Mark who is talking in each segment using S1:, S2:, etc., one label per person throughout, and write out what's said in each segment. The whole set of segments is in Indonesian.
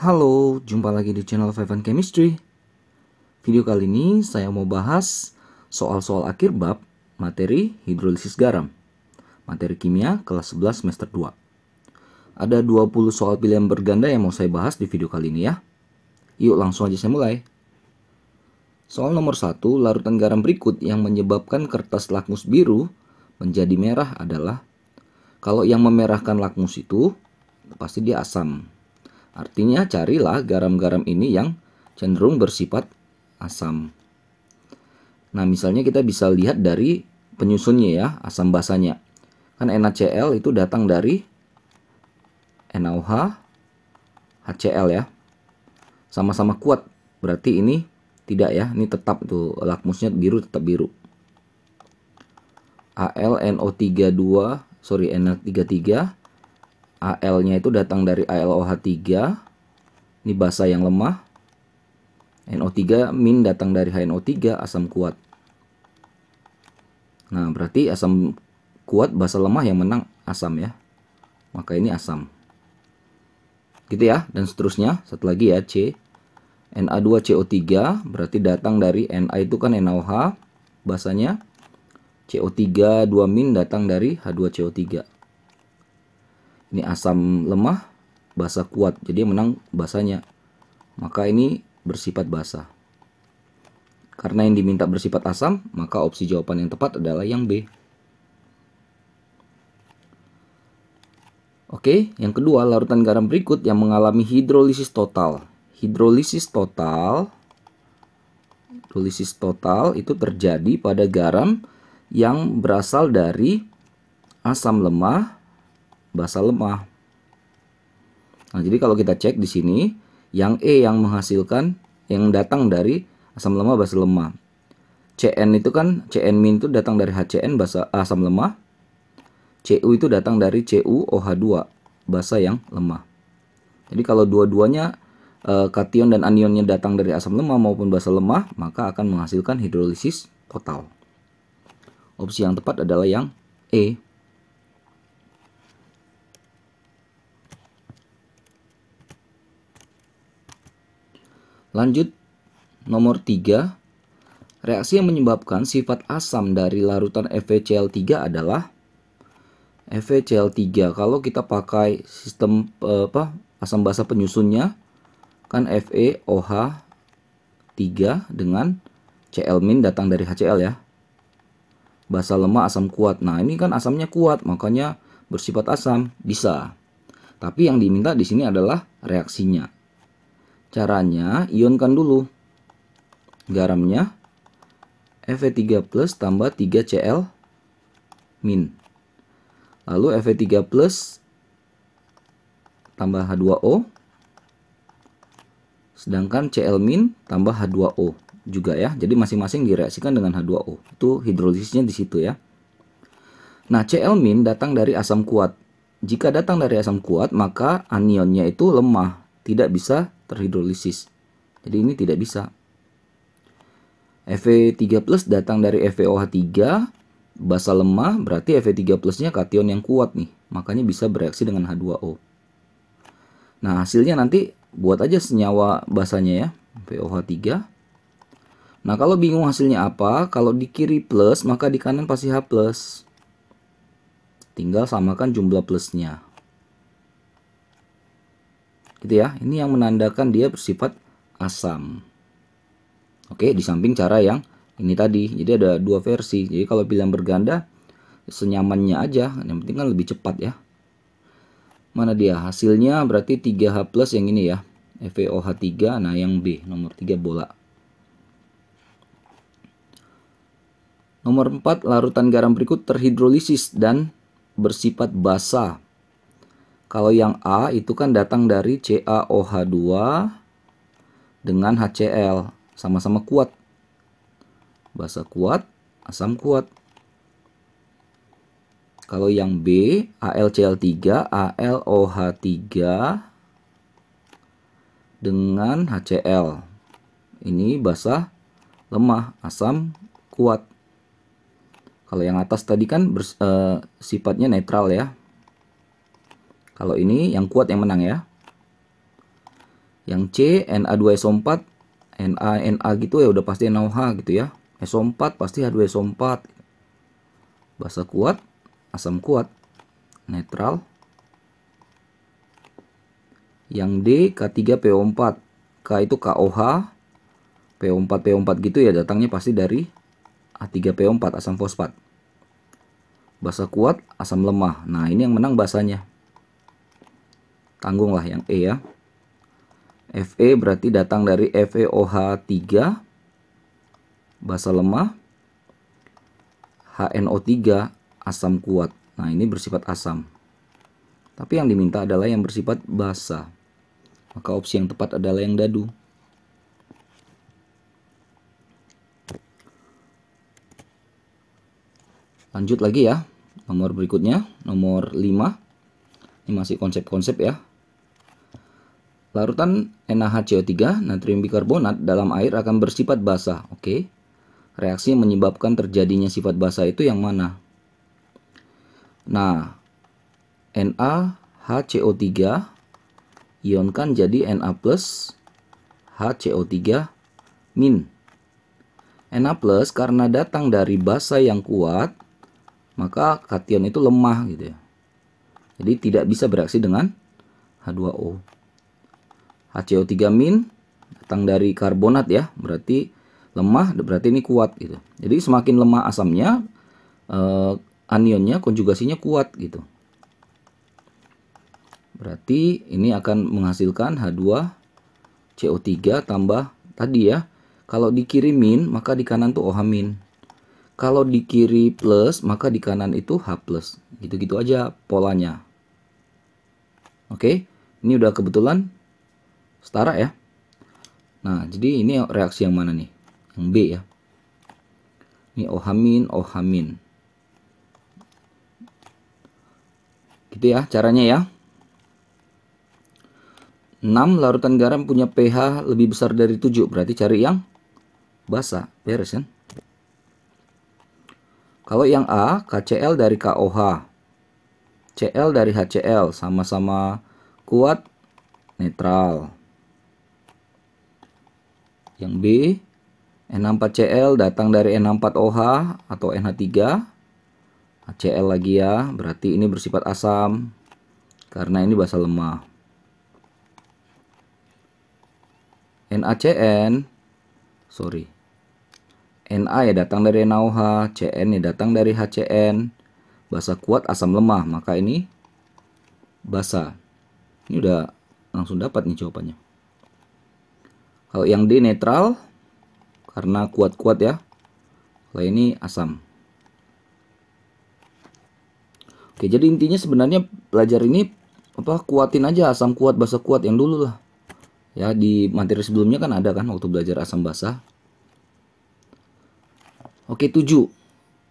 S1: Halo, jumpa lagi di channel Five Chemistry. Video kali ini saya mau bahas soal-soal akhir bab materi hidrolisis garam. Materi kimia kelas 11 semester 2. Ada 20 soal pilihan berganda yang mau saya bahas di video kali ini ya. Yuk langsung aja saya mulai. Soal nomor 1, larutan garam berikut yang menyebabkan kertas lakmus biru menjadi merah adalah, kalau yang memerahkan lakmus itu pasti dia asam. Artinya carilah garam-garam ini yang cenderung bersifat asam. Nah, misalnya kita bisa lihat dari penyusunnya ya, asam basanya. Kan NaCl itu datang dari NaOH, HCl ya. Sama-sama kuat. Berarti ini tidak ya, ini tetap tuh lakmusnya biru, tetap biru. AlNO32, Na33. Al-nya itu datang dari AlOH3. Ini basa yang lemah. NO3- datang dari HNO3, asam kuat. Nah, berarti asam kuat basa lemah yang menang asam ya. Maka ini asam. Gitu ya, dan seterusnya. Satu lagi ya, C. Na2CO3 berarti datang dari Na itu kan NaOH basanya. CO3 2- datang dari H2CO3. Ini asam lemah, basa kuat, jadi menang basanya. Maka ini bersifat basa. Karena yang diminta bersifat asam, maka opsi jawaban yang tepat adalah yang B. Oke, yang kedua, larutan garam berikut yang mengalami hidrolisis total. Hidrolisis total itu terjadi pada garam yang berasal dari asam lemah, basa lemah. Nah, jadi kalau kita cek di sini, yang E yang menghasilkan, yang datang dari asam lemah, basa lemah. Cn itu kan, Cn- itu datang dari HCN, basa asam lemah. Cu itu datang dari CuOH2, basa yang lemah. Jadi kalau dua-duanya kation dan anionnya datang dari asam lemah maupun basa lemah, maka akan menghasilkan hidrolisis total. Opsi yang tepat adalah yang E. Lanjut, nomor 3. Reaksi yang menyebabkan sifat asam dari larutan FeCl3 adalah FeCl3. Kalau kita pakai sistem asam basa penyusunnya, kan FeOH3 dengan Cl- datang dari HCl ya. Basa lemah asam kuat. Nah, ini kan asamnya kuat, makanya bersifat asam. Bisa. Tapi yang diminta di sini adalah reaksinya. Caranya, ionkan dulu garamnya, Fe3+ tambah 3Cl-. Lalu Fe3+ tambah H2O, sedangkan Cl- tambah H2O juga ya. Jadi masing-masing direaksikan dengan H2O. Itu hidrolisisnya di situ ya. Nah, Cl- datang dari asam kuat. Jika datang dari asam kuat, maka anionnya itu lemah, tidak bisa terhidrolisis. Jadi ini tidak bisa. Fe3+ datang dari FeOH3, basa lemah, berarti Fe3+-nya kation yang kuat nih, makanya bisa bereaksi dengan H2O. Nah, hasilnya nanti buat aja senyawa basanya ya, FeOH3. Nah, kalau bingung hasilnya apa, kalau di kiri plus, maka di kanan pasti H+. Tinggal samakan jumlah plusnya. Gitu ya, ini yang menandakan dia bersifat asam. Oke, di samping cara yang ini tadi. Jadi ada dua versi. Jadi kalau pilihan berganda, senyamannya aja. Yang penting kan lebih cepat ya. Mana dia? Hasilnya berarti 3H+ yang ini ya. FeOH3. Nah, yang B. Nomor 3 bola. Nomor 4. Larutan garam berikut terhidrolisis dan bersifat basa. Kalau yang A itu kan datang dari CaOH2 dengan HCl. Sama-sama kuat. Basa kuat, asam kuat. Kalau yang B, AlCl3, AlOH3 dengan HCl. Ini basa lemah, asam kuat. Kalau yang atas tadi kan sifatnya netral ya. Kalau ini yang kuat yang menang ya. Yang C Na2SO4, Na gitu ya udah pasti NaOH gitu ya. SO4 pasti H2SO4. Basa kuat, asam kuat, netral. Yang D K3PO4. K itu KOH, PO4 gitu ya, datangnya pasti dari A3PO4 asam fosfat. Basa kuat, asam lemah. Nah, ini yang menang basanya. Tanggunglah yang E ya. Fe berarti datang dari FeOH3, basa lemah. HNO3, asam kuat. Nah, ini bersifat asam. Tapi yang diminta adalah yang bersifat basa. Maka opsi yang tepat adalah yang dadu. Lanjut lagi ya. Nomor berikutnya, nomor 5. Ini masih konsep-konsep ya. Larutan NaHCO3, natrium bikarbonat dalam air akan bersifat basa. Oke. Reaksi yang menyebabkan terjadinya sifat basa itu yang mana? Nah, NaHCO3 ionkan jadi Na plus HCO3 min. Na plus karena datang dari basa yang kuat, maka kation itu lemah gitu ya. Jadi tidak bisa bereaksi dengan H2O. HCO3 min datang dari karbonat ya, berarti lemah, berarti ini kuat gitu. Jadi semakin lemah asamnya, anionnya konjugasinya kuat gitu. Berarti ini akan menghasilkan H2CO3 tambah tadi ya. Kalau di kiri min, maka di kanan tuh OH min. Kalau di kiri plus, maka di kanan itu H plus. Gitu-gitu aja polanya. Oke, ini udah kebetulan setara ya. Nah, jadi ini reaksi yang mana nih? Yang B ya. Ini OH min, OH min. Gitu ya caranya ya. 6 larutan garam punya pH lebih besar dari 7. Berarti cari yang basa. Beres kan? Kalau yang A, KCl dari KOH. Cl dari HCl. Sama-sama kuat, netral. Yang B, NH4Cl datang dari NH4OH atau NH3. HCl lagi ya, berarti ini bersifat asam. Karena ini basa lemah. NaCN, Na ya datang dari NaOH, Cn ya datang dari HCN. Basa kuat, asam lemah, maka ini basa. Ini udah langsung dapat nih jawabannya. Kalau yang D netral, karena kuat-kuat ya. Kalau ini asam. Oke, jadi intinya sebenarnya belajar ini kuatin aja asam kuat, basa kuat yang dulu lah. Ya, di materi sebelumnya kan ada kan waktu belajar asam basa. Oke, 7.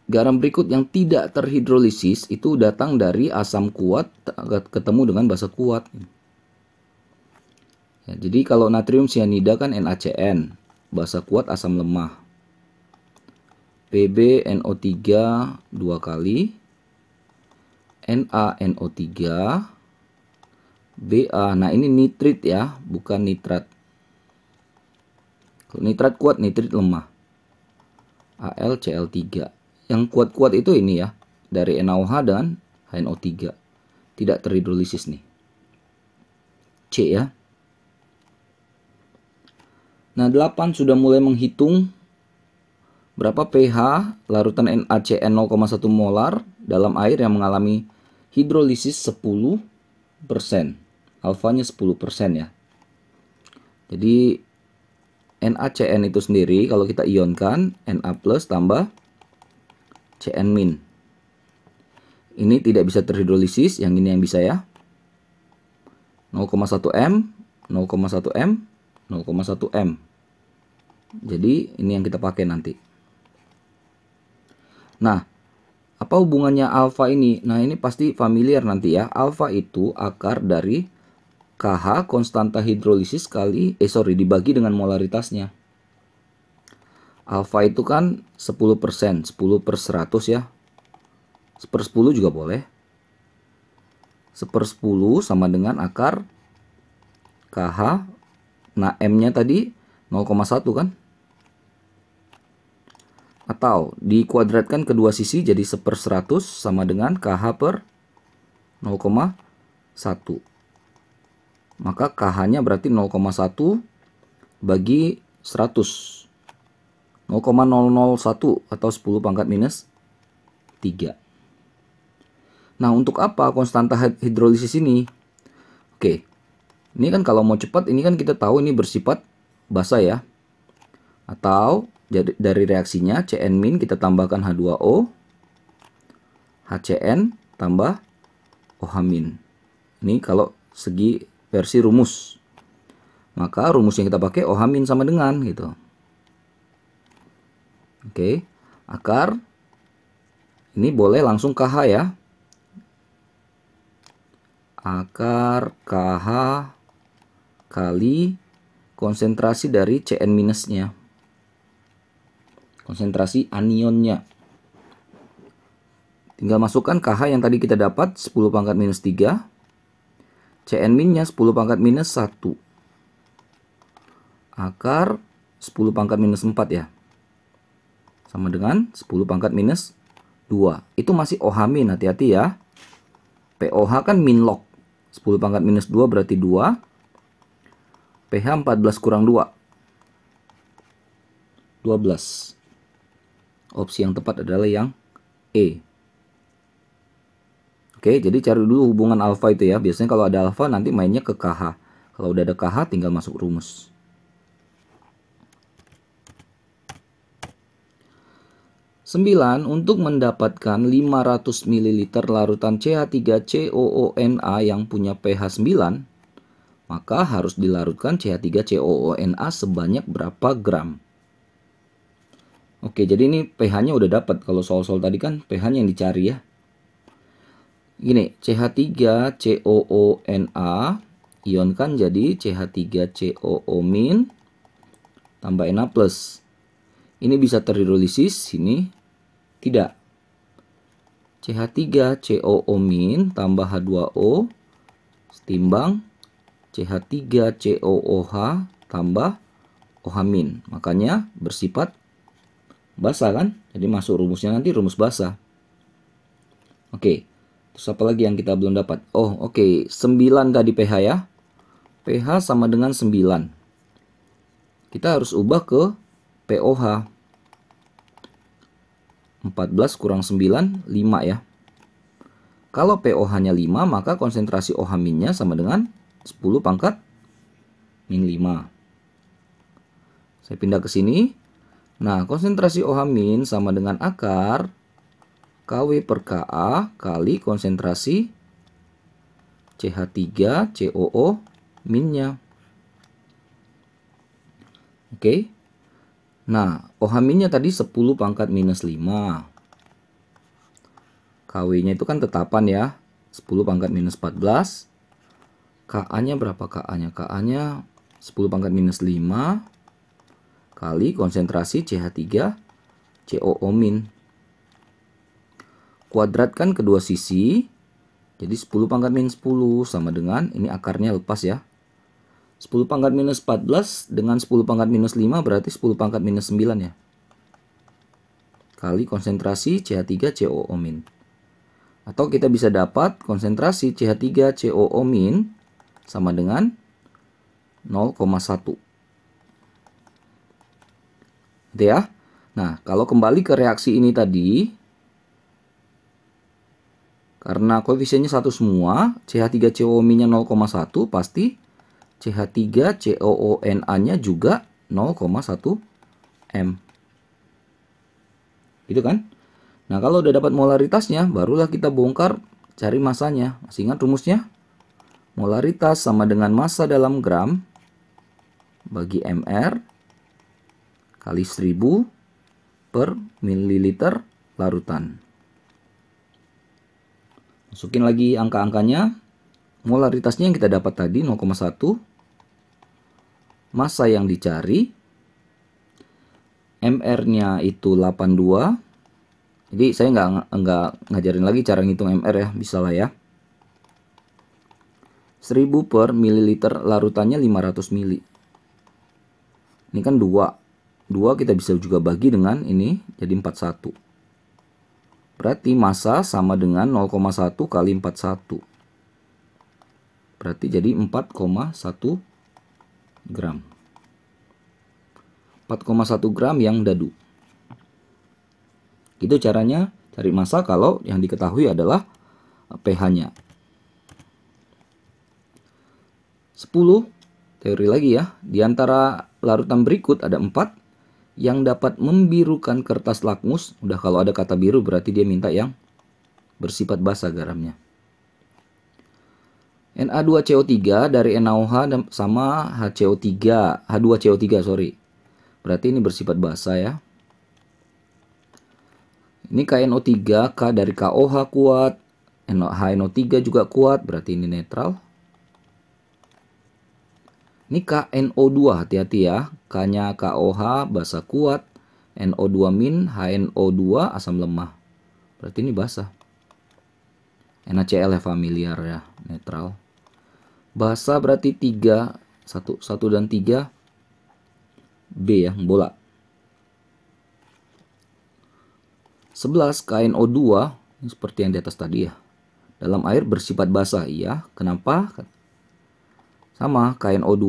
S1: Garam berikut yang tidak terhidrolisis itu datang dari asam kuat ketemu dengan basa kuat. Ya, jadi kalau natrium sianida kan NaCN, basa kuat asam lemah. PbNO3 2 kali, NaNO3, Ba. Nah ini nitrit ya, bukan nitrat. Kalau nitrat kuat, nitrit lemah. AlCl3. Yang kuat-kuat itu ini ya, dari NaOH dan HNO3. Tidak terhidrolisis nih. C ya. Nah, 8 sudah mulai menghitung berapa pH larutan NaCN 0,1 molar dalam air yang mengalami hidrolisis 10%. Alfanya 10% ya. Jadi NaCN itu sendiri kalau kita ionkan Na plus tambah Cn min. Ini tidak bisa terhidrolisis, yang ini yang bisa ya. 0,1 M, 0,1 M, 0,1 M. Jadi ini yang kita pakai nanti. Nah, apa hubungannya alfa ini? Nah, ini pasti familiar nanti ya. Alfa itu akar dari KH konstanta hidrolisis kali dibagi dengan molaritasnya. Alfa itu kan 10%, 10/100 ya. 1/10 juga boleh. 1/10 sama dengan akar KH Nah, M-nya tadi 0,1 kan? Atau dikuadratkan kedua sisi jadi 1/100 sama dengan KH per 0,1. Maka KH-nya berarti 0,1 bagi 100. 0,001 atau 10 pangkat minus 3. Nah, untuk apa konstanta hidrolisis ini? Oke, ini kan kalau mau cepat, ini kan kita tahu ini bersifat basa ya. Atau dari reaksinya Cn- kita tambahkan H2O, HCN tambah OH-. Ini kalau segi versi rumus. Maka rumus yang kita pakai OH- sama dengan gitu. Oke, akar ini boleh langsung KH ya. Akar KH kali konsentrasi dari Cn-nya. Konsentrasi anionnya. Tinggal masukkan KH yang tadi kita dapat 10 pangkat minus 3. Cn-nya 10 pangkat minus 1. Akar 10 pangkat minus 4 ya. Sama dengan 10 pangkat minus 2. Itu masih OH-, hati-hati ya. POH kan min log. 10 pangkat minus 2 berarti 2. pH 14 kurang 2. 12. Opsi yang tepat adalah yang E. Oke, jadi cari dulu hubungan alfa itu ya. Biasanya kalau ada alfa nanti mainnya ke KH. Kalau udah ada KH tinggal masuk rumus. Sembilan, untuk mendapatkan 500 ml larutan CH3COONA yang punya pH 9, maka harus dilarutkan CH3COONA sebanyak berapa gram? Oke, jadi ini pH-nya udah dapat. Kalau soal-soal tadi kan pH-nya yang dicari ya. Gini, CH3COONA ionkan jadi CH3COO- tambah Na+. Ini bisa terhidrolisis, sini tidak. CH3COO- tambah H2O setimbang CH3COOH tambah OH-. Makanya bersifat basa kan? Jadi masuk rumusnya nanti rumus basa. Oke. Terus apa lagi yang kita belum dapat? Oh, oke. 9 tadi pH ya. pH sama dengan 9. Kita harus ubah ke POH. 14 kurang 9, 5 ya. Kalau POH-nya 5, maka konsentrasi OH-nya sama dengan 10 pangkat min 5. Saya pindah ke sini. Nah, konsentrasi OH- sama dengan akar Kw per Ka kali konsentrasi CH3COO-nya. Oke. Nah, OH-nya tadi 10 pangkat minus 5. Kw-nya itu kan tetapan ya. 10 pangkat minus 14. Ka-nya berapa Ka-nya? Ka-nya 10 pangkat minus 5 kali konsentrasi CH3COO-. Kuadratkan kedua sisi. Jadi 10 pangkat minus 10 sama dengan, ini akarnya lepas ya. 10 pangkat minus 14 dengan 10 pangkat minus 5 berarti 10 pangkat minus 9 ya. Kali konsentrasi CH3COO-. Atau kita bisa dapat konsentrasi CH3COO- sama dengan 0,1. Gitu ya. Nah, kalau kembali ke reaksi ini tadi, karena koefisiennya satu semua, CH3COO-nya 0,1, pasti CH3COONA-nya juga 0,1 M. Gitu kan? Nah, kalau udah dapat molaritasnya, barulah kita bongkar cari masanya. Masih ingat rumusnya? Molaritas sama dengan massa dalam gram bagi MR kali 1000 per mililiter larutan. Masukin lagi angka-angkanya. Molaritasnya yang kita dapat tadi 0,1. Massa yang dicari. MR-nya itu 82. Jadi saya nggak ngajarin lagi cara ngitung MR ya. Bisa lah ya. 1000 per mililiter larutannya 500 mili. Ini kan 2. 2 kita bisa juga bagi dengan ini jadi 41. Berarti massa sama dengan 0,1 kali 41. Berarti jadi 4,1 gram. 4,1 gram yang dadu. Itu caranya cari massa kalau yang diketahui adalah pH-nya. 10. Teori lagi ya. Di antara larutan berikut ada 4 yang dapat membirukan kertas lakmus. Udah kalau ada kata biru berarti dia minta yang bersifat basa garamnya. Na2CO3 dari NaOH sama HCO3, H2CO3 sorry. Berarti ini bersifat basa ya. Ini KNO3, K dari KOH kuat, HNO3 juga kuat, berarti ini netral. Ini KNO2, hati-hati ya. K-nya KOH basa kuat, NO2-, HNO2 asam lemah. Berarti ini basa. NaCl ya familiar ya, netral. Basa berarti 3, 1 dan 3 B ya, bola. 11 KNO2, ini seperti yang di atas tadi ya. Dalam air bersifat basah, iya. Kenapa? Sama KNO2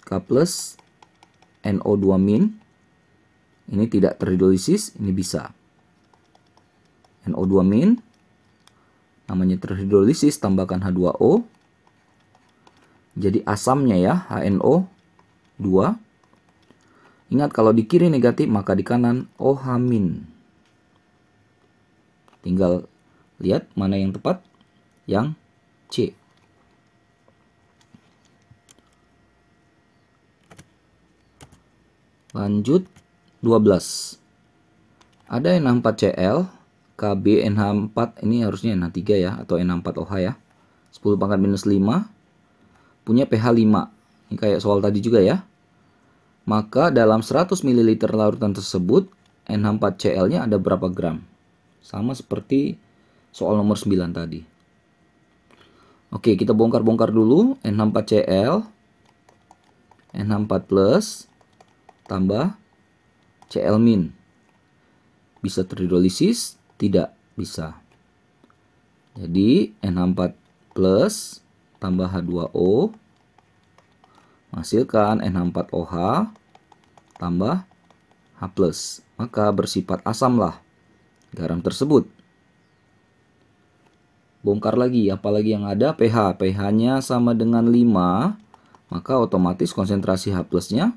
S1: K plus NO2-, ini tidak terhidrolisis, ini bisa. NO2-, namanya terhidrolisis, tambahkan H2O. Jadi asamnya ya, HNO2. Ingat kalau di kiri negatif, maka di kanan OH-. Tinggal lihat mana yang tepat, yang C. Lanjut 12. Ada NH4Cl, Kb NH4, ini harusnya NH3 ya, atau NH4OH ya. 10 pangkat minus 5, punya pH 5. Ini kayak soal tadi juga ya. Maka dalam 100 ml larutan tersebut, NH4Cl-nya ada berapa gram? Sama seperti soal nomor 9 tadi. Oke, kita bongkar-bongkar dulu. NH4Cl, NH4+, tambah Cl-. Bisa terhidrolisis? Tidak bisa. Jadi NH4+ tambah H2O menghasilkan NH4OH tambah H+. Maka bersifat asam lah garam tersebut. Bongkar lagi, apalagi yang ada pH. pH-nya sama dengan 5, maka otomatis konsentrasi H+-nya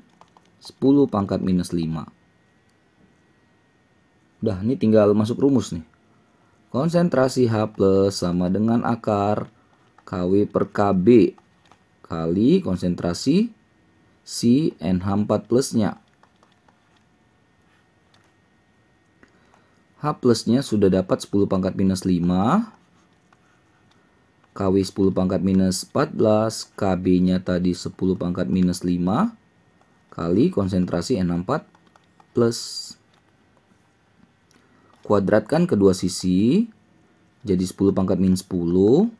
S1: 10 pangkat minus 5. Udah, ini tinggal masuk rumus nih. Konsentrasi H+ sama dengan akar Kw per Kb kali konsentrasi si NH4+-nya. H+-nya sudah dapat 10 pangkat minus 5. Kw 10 pangkat minus 14. Kb-nya tadi 10 pangkat minus 5. Kali konsentrasi NH4+. Kuadratkan kedua sisi. Jadi 10 pangkat minus 10.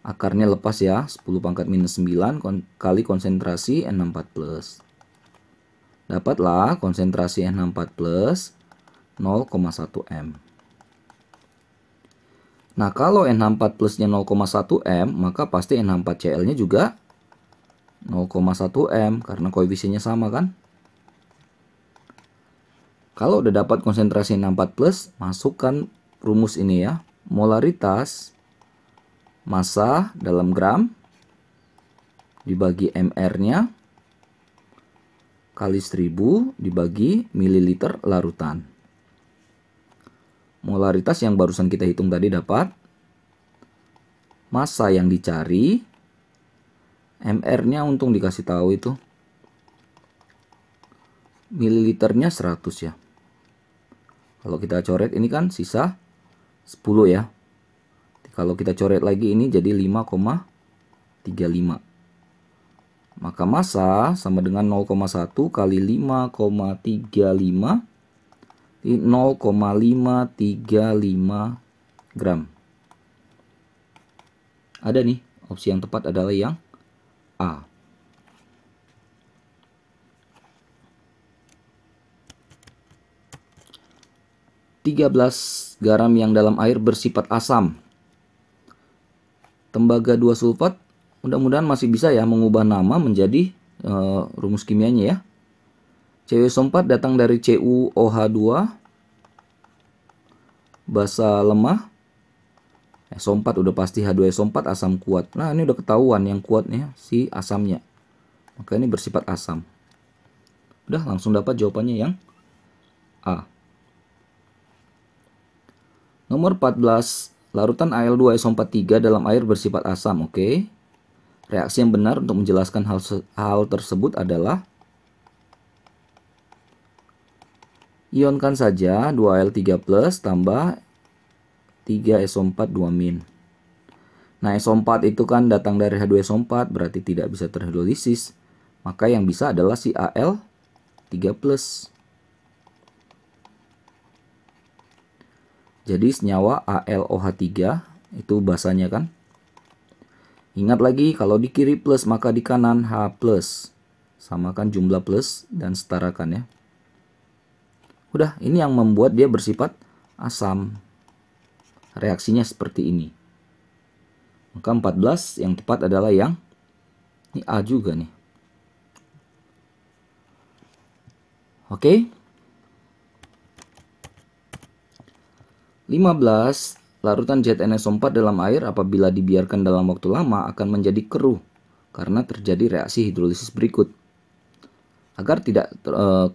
S1: Akarnya lepas ya. 10 pangkat minus 9 kali konsentrasi NH4+. Dapatlah konsentrasi NH4+, 0,1 M. Nah, kalau NH4+-nya 0,1 M, maka pasti NH4Cl-nya juga 0,1 M, karena koefisiennya sama kan? Kalau udah dapat konsentrasi NH4+, masukkan rumus ini ya. Molaritas massa dalam gram dibagi MR-nya kali 1000 dibagi mililiter larutan. Molaritas yang barusan kita hitung tadi dapat. Massa yang dicari, MR-nya untung dikasih tahu itu. Mililiternya 100 ya. Kalau kita coret ini kan sisa 10 ya. Kalau kita coret lagi ini jadi 5,35. Maka massa sama dengan 0,1 kali 5,35 di 0,535 gram. Ada nih, opsi yang tepat adalah yang A. 13 garam yang dalam air bersifat asam. Tembaga 2 sulfat, mudah-mudahan masih bisa ya mengubah nama menjadi rumus kimianya ya. CuSO4 datang dari CuOH2, basa lemah. SO4 udah pasti H2SO4 asam kuat. Nah, ini udah ketahuan yang kuatnya si asamnya. Maka ini bersifat asam. Udah langsung dapat jawabannya yang A. Nomor 14, larutan Al2SO43 dalam air bersifat asam. Oke. Reaksi yang benar untuk menjelaskan hal tersebut adalah ionkan saja 2Al3+ tambah 3SO4 2-. Nah, SO4 itu kan datang dari H2SO4, berarti tidak bisa terhidrolisis. Maka yang bisa adalah si Al3+. Jadi senyawa AlOH3 itu basanya kan. Ingat lagi kalau di kiri plus maka di kanan H+. Samakan jumlah plus dan setarakan ya. Udah, ini yang membuat dia bersifat asam. Reaksinya seperti ini. Maka 14 yang tepat adalah yang ini A juga nih. Oke. 15. Larutan ZnSO4 dalam air apabila dibiarkan dalam waktu lama akan menjadi keruh karena terjadi reaksi hidrolisis berikut. Agar tidak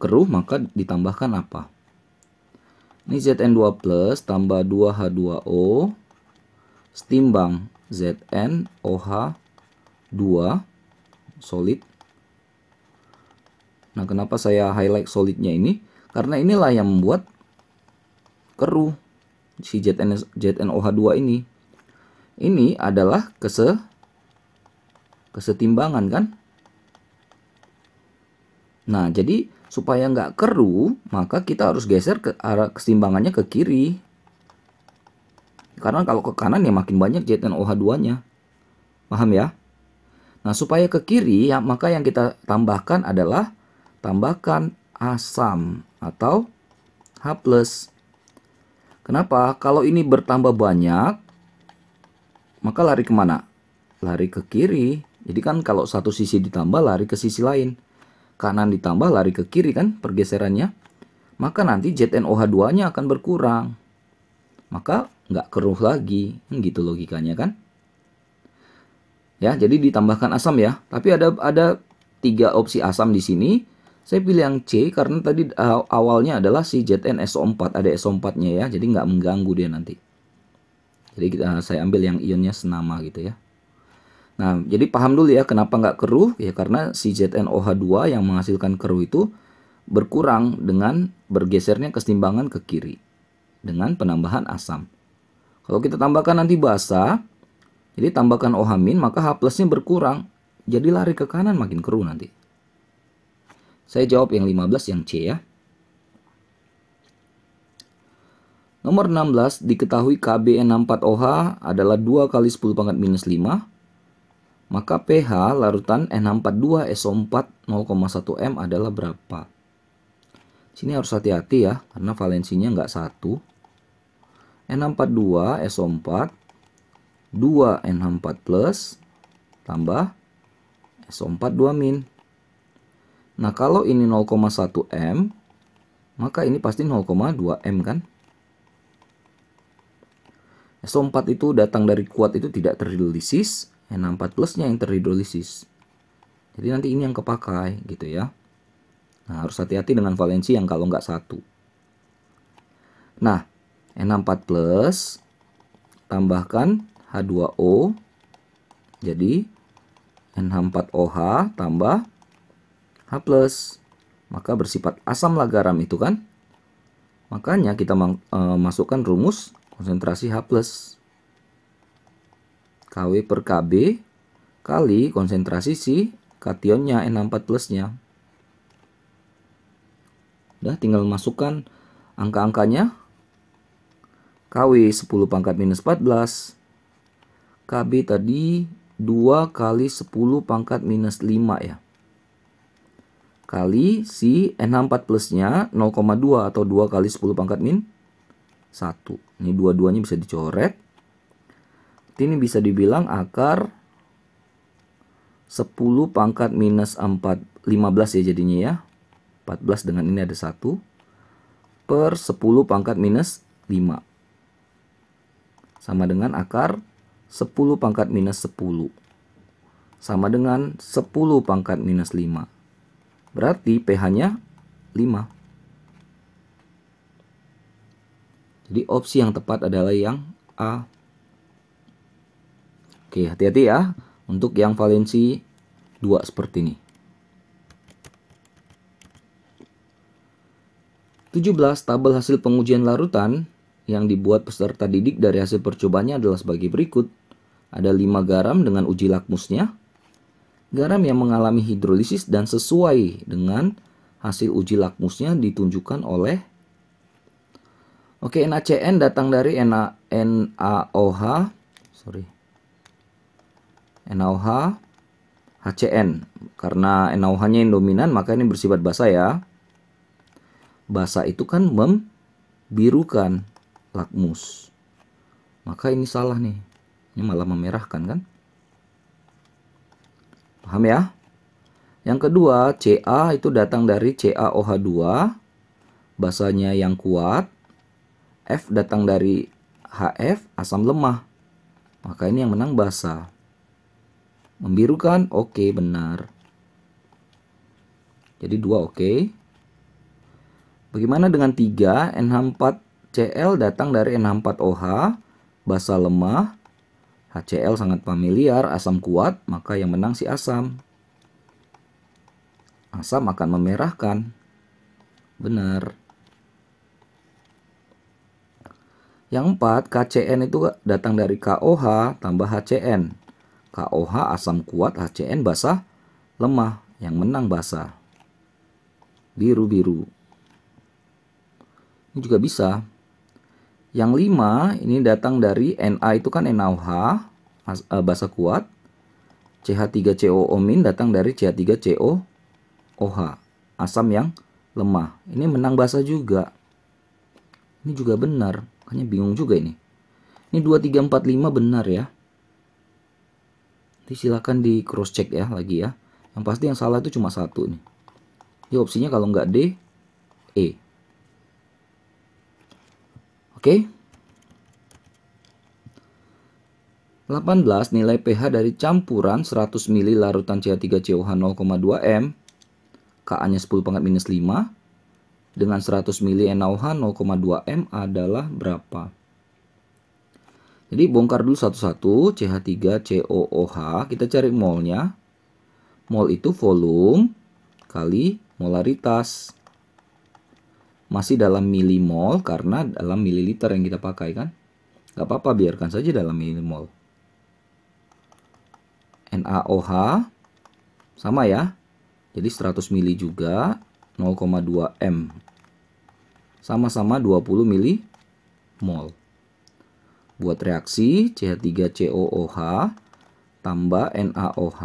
S1: keruh maka ditambahkan apa? Ini Zn2+ tambah 2H2O setimbang ZnOH2 solid. Nah, kenapa saya highlight solidnya ini? Karena inilah yang membuat keruh si ZnOH2 ini. Ini adalah kesetimbangan kan? Nah, jadi supaya nggak keruh, maka kita harus geser ke arah kesetimbangannya ke kiri. Karena kalau ke kanan ya makin banyak ZnOH2-nya. Paham ya? Nah, supaya ke kiri, ya, maka yang kita tambahkan adalah tambahkan asam atau H+. Kenapa? Kalau ini bertambah banyak, maka lari kemana? Lari ke kiri. Jadi kan kalau satu sisi ditambah, lari ke sisi lain. Kanan ditambah, lari ke kiri kan pergeserannya. Maka nanti ZnOH2-nya akan berkurang. Maka nggak keruh lagi. Gitu logikanya kan. Ya, jadi ditambahkan asam ya. Tapi ada 3 opsi asam di sini. Saya pilih yang C karena tadi awalnya adalah si ZnSO4. Ada SO4-nya ya. Jadi nggak mengganggu dia nanti. Jadi saya ambil yang ionnya senama gitu ya. Nah, jadi paham dulu ya kenapa nggak keruh. Ya karena si ZnOH2 yang menghasilkan keruh itu berkurang dengan bergesernya kesetimbangan ke kiri. Dengan penambahan asam. Kalau kita tambahkan nanti basa. Jadi tambahkan OH- maka H+-nya berkurang. Jadi lari ke kanan makin keruh nanti. Saya jawab yang 15 yang C ya. Nomor 16, diketahui KbN64OH adalah 2 kali 10⁻⁻⁵. Maka pH larutan N62SO4 0,1 M adalah berapa? Sini harus hati-hati ya, karena valensinya nggak 1. N62SO4, 2 NH4+, tambah SO4 2-. Nah, kalau ini 0,1 M, maka ini pasti 0,2 M kan? SO4 itu datang dari kuat itu tidak terhidrolisis, N64+-nya yang terhidrolisis. Jadi nanti ini yang kepakai gitu ya. Nah, harus hati-hati dengan valensi yang kalau nggak 1. Nah, N64+ tambahkan H2O. Jadi NH4OH tambah H+. Maka bersifat asam lah garam itu kan. Makanya kita masukkan rumus konsentrasi H+. Kw per Kb kali konsentrasi si kationnya N64+-nya. Udah tinggal masukkan angka-angkanya. Kw 10⁻⁻14. Kb tadi 2 kali 10⁻⁻5 ya. Kali si N64+-nya 0,2 atau 2 kali 10⁻⁻⁴. 1. Ini dua-duanya bisa dicoret. Ini bisa dibilang akar 10 pangkat minus 4, 15 ya jadinya ya. 14 dengan ini ada 1 per 10 pangkat minus 5. Sama dengan akar 10 pangkat minus 10. Sama dengan 10 pangkat minus 5. Berarti pH-nya 5. Jadi opsi yang tepat adalah yang A. Oke, hati-hati ya untuk yang valensi 2 seperti ini. 17. Tabel hasil pengujian larutan yang dibuat peserta didik dari hasil percobaannya adalah sebagai berikut. Ada 5 garam dengan uji lakmusnya. Garam yang mengalami hidrolisis dan sesuai dengan hasil uji lakmusnya ditunjukkan oleh NaCN datang dari NaOH HCN. Karena NaOH-nya yang dominan maka ini bersifat basa ya. Basa itu kan membirukan lakmus. Maka ini salah nih. Ini malah memerahkan kan? Paham ya? Yang kedua, Ca itu datang dari CaOH2. Basanya yang kuat. F datang dari HF, asam lemah. Maka ini yang menang basa. Membirukan? Oke, benar. Jadi 2 oke. Bagaimana dengan 3? NH4Cl datang dari NH4OH, basa lemah, HCl sangat familiar, asam kuat, maka yang menang si asam. Asam akan memerahkan. Benar. Yang 4, KCN itu datang dari KOH tambah HCN. KOH asam kuat, HCN basa lemah, yang menang basa. Biru-biru. Ini juga bisa. Yang 5 ini datang dari Na itu kan NaOH, basa kuat. CH3COO- datang dari CH3COOH, asam yang lemah. Ini menang basa juga. Ini juga benar. Makanya bingung juga ini. Ini 2, 3, 4, 5 benar ya. Nanti silakan di cross check ya lagi ya. Yang pasti yang salah itu cuma 1 nih. Jadi opsinya kalau nggak D, E. Oke. 18. Nilai pH dari campuran 100 ml larutan CH3COH 0,2 M, Ka-nya 10 pangkat minus 5, dengan 100 ml NaOH 0,2 M adalah berapa? Jadi bongkar dulu satu-satu. CH3COOH, kita cari molnya. Mol itu volume kali molaritas. Masih dalam milimol karena dalam mililiter yang kita pakai kan. Gak apa-apa, biarkan saja dalam milimol. NaOH sama ya. Jadi 100 ml juga 0,2 M. Sama-sama 20 milimol. Buat reaksi CH3COOH tambah NaOH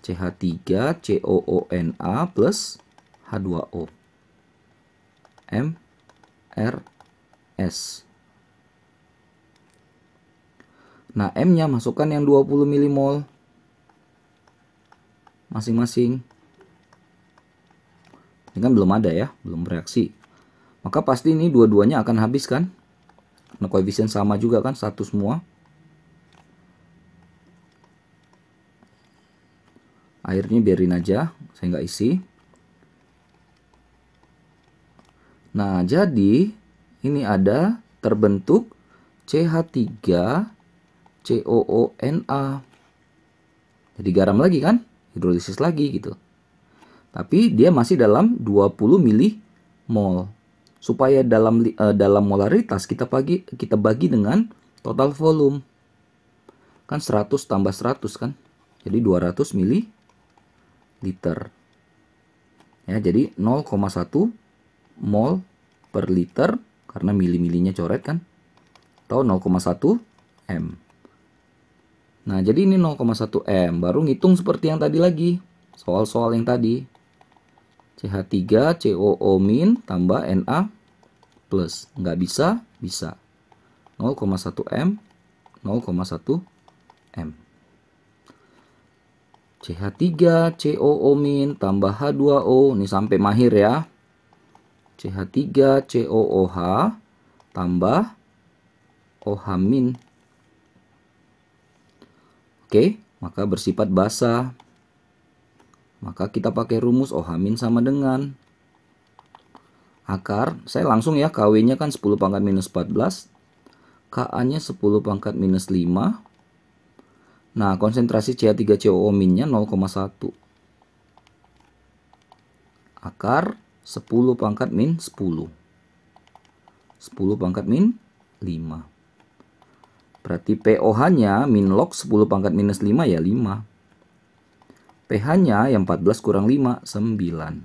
S1: CH3COONA plus H2O. MRS. Nah, M-nya masukkan yang 20 milimol masing-masing. Ini kan belum ada ya, belum bereaksi. Maka pasti ini dua-duanya akan habis kan? Nah, koefisien sama juga kan, 1 semua. Airnya biarin aja, saya nggak isi. Nah, jadi ini ada terbentuk CH3COONA. Jadi garam lagi kan? Hidrolisis lagi gitu. Tapi dia masih dalam 20 milimol. Supaya dalam molaritas kita bagi dengan total volume. Kan 100 tambah 100 kan? Jadi 200 mililiter. Ya, jadi 0,1 mol per liter karena mili-milinya coret kan, atau 0,1 M. Nah, jadi ini 0,1 M. Baru ngitung seperti yang tadi lagi, soal-soal yang tadi. CH3COO- tambah Na plus. Nggak bisa, bisa. 0,1 M, 0,1 M. CH3COO- tambah H2O. Ini sampai mahir ya. CH3COOH tambah OH-. Oke, maka bersifat basa. Maka kita pakai rumus OH- sama dengan akar. Saya langsung ya, KW-nya kan 10 pangkat minus 14. Ka-nya 10 pangkat minus 5. Nah, konsentrasi CH3COO-nya 0,1. Akar 10 pangkat min 10. 10 pangkat min 5. Berarti POH-nya min log 10 pangkat minus 5 ya 5. pH-nya yang 14 kurang 5, 9.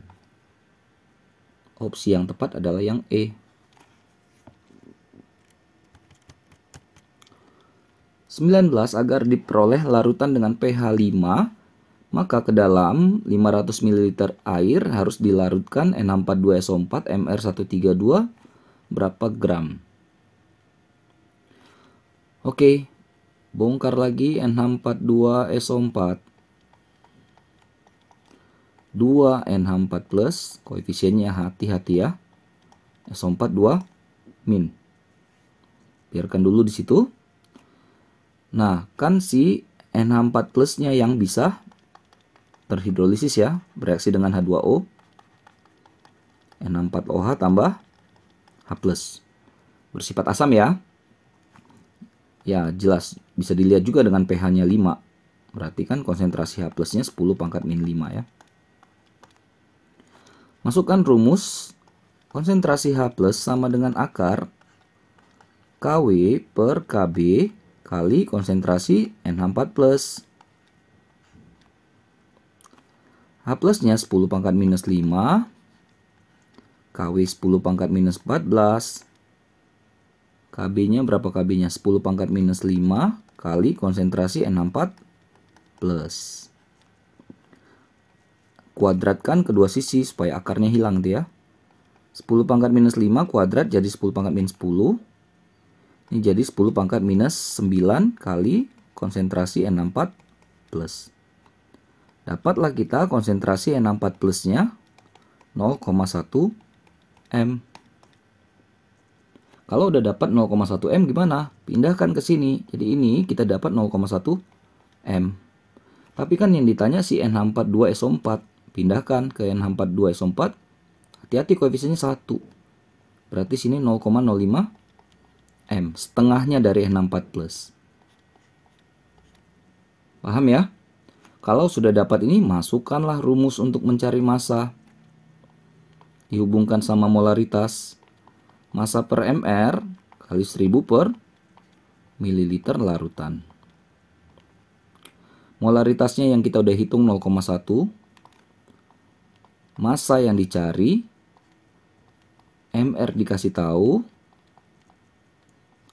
S1: Opsi yang tepat adalah yang E. 19. Agar diperoleh larutan dengan pH 5, maka ke dalam 500 ml air harus dilarutkan N42SO4 Mr132 berapa gram? Oke, bongkar lagi N42SO4. 2 NH4 plus, koefisiennya hati-hati ya. SO4 2 min. Biarkan dulu di situ. Nah, kan si NH4 plusnya yang bisa terhidrolisis ya, bereaksi dengan H2O. N4OH tambah H+. Bersifat asam ya. Ya, jelas bisa dilihat juga dengan pH-nya 5. Berarti kan konsentrasi H+-nya 10 pangkat min 5 ya. Masukkan rumus. Konsentrasi H+ sama dengan akar KW per KB kali konsentrasi NH4+. H+-nya 10 pangkat minus 5. KW 10 pangkat minus 14. KB-nya berapa KB-nya? 10 pangkat minus 5 kali konsentrasi NH4+. Kuadratkan kedua sisi supaya akarnya hilang tuh ya. 10 pangkat minus 5 kuadrat jadi 10 pangkat minus 10. Ini jadi 10 pangkat minus 9 kali konsentrasi N4+. Dapatlah kita konsentrasi N4 plusnya 0,1 M. Kalau udah dapat 0,1 M gimana? Pindahkan ke sini. Jadi ini kita dapat 0,1 M. Tapi kan yang ditanya si NH42SO4. Pindahkan ke NH42SO4. Hati-hati koefisiennya 1. Berarti sini 0,05 M, setengahnya dari N4 plus. Paham ya? Kalau sudah dapat ini, masukkanlah rumus untuk mencari massa. Dihubungkan sama molaritas. Massa per mR kali 1000 per mililiter larutan. Molaritasnya yang kita udah hitung 0,1. Massa yang dicari, mR dikasih tahu,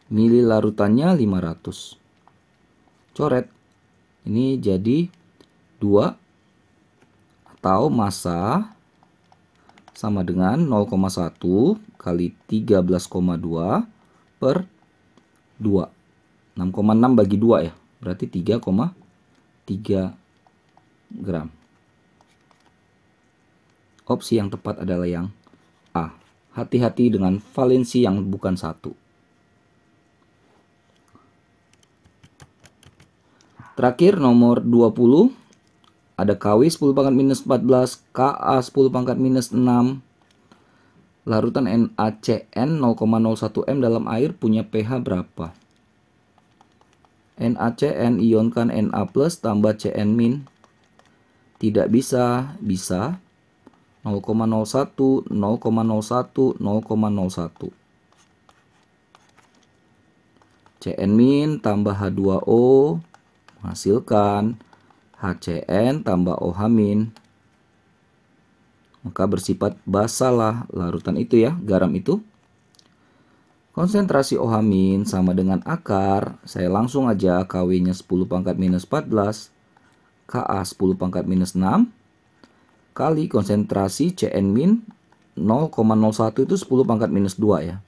S1: mili larutannya 500. Coret. Ini jadi 2 atau massa sama dengan 0,1 kali 13,2 per 2. 6,6 bagi 2 ya. Berarti 3,3 gram. Opsi yang tepat adalah yang A. Hati-hati dengan valensi yang bukan 1. Terakhir nomor 20. Ada KW 10 pangkat minus 14, Ka 10 pangkat minus 6. Larutan NaCN 0,01 M dalam air punya pH berapa? NaCN ionkan Na plus tambah Cn min. Tidak bisa, bisa 0,01, 0,01, 0,01. Cn min tambah H2O menghasilkan HCN tambah OH min. Maka bersifat basa lah larutan itu ya, garam itu. Konsentrasi OH min sama dengan akar. Saya langsung aja KW-nya 10 pangkat minus 14. Ka 10 pangkat minus 6. Kali konsentrasi Cn min 0,01 itu 10 pangkat minus 2 ya.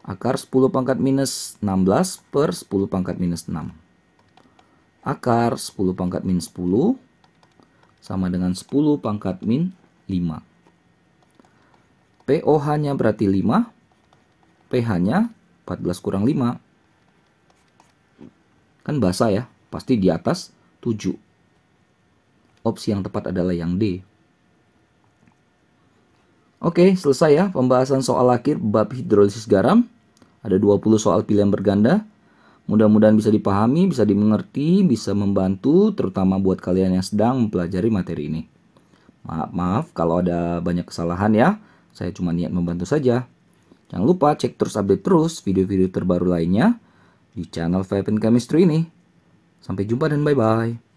S1: Akar 10 pangkat minus 16 per 10 pangkat minus 6. Akar 10 pangkat min 10 sama dengan 10 pangkat min 5. POH-nya berarti 5. PH-nya 14 kurang 5. Kan basah ya, pasti di atas 7. Opsi yang tepat adalah yang D. Oke, selesai ya pembahasan soal akhir bab hidrolisis garam. Ada 20 soal pilihan berganda. Mudah-mudahan bisa dipahami, bisa dimengerti, bisa membantu, terutama buat kalian yang sedang mempelajari materi ini. Maaf kalau ada banyak kesalahan ya. Saya cuma niat membantu saja. Jangan lupa cek terus update terus video-video terbaru lainnya di channel Five and Chemistry ini. Sampai jumpa dan bye-bye.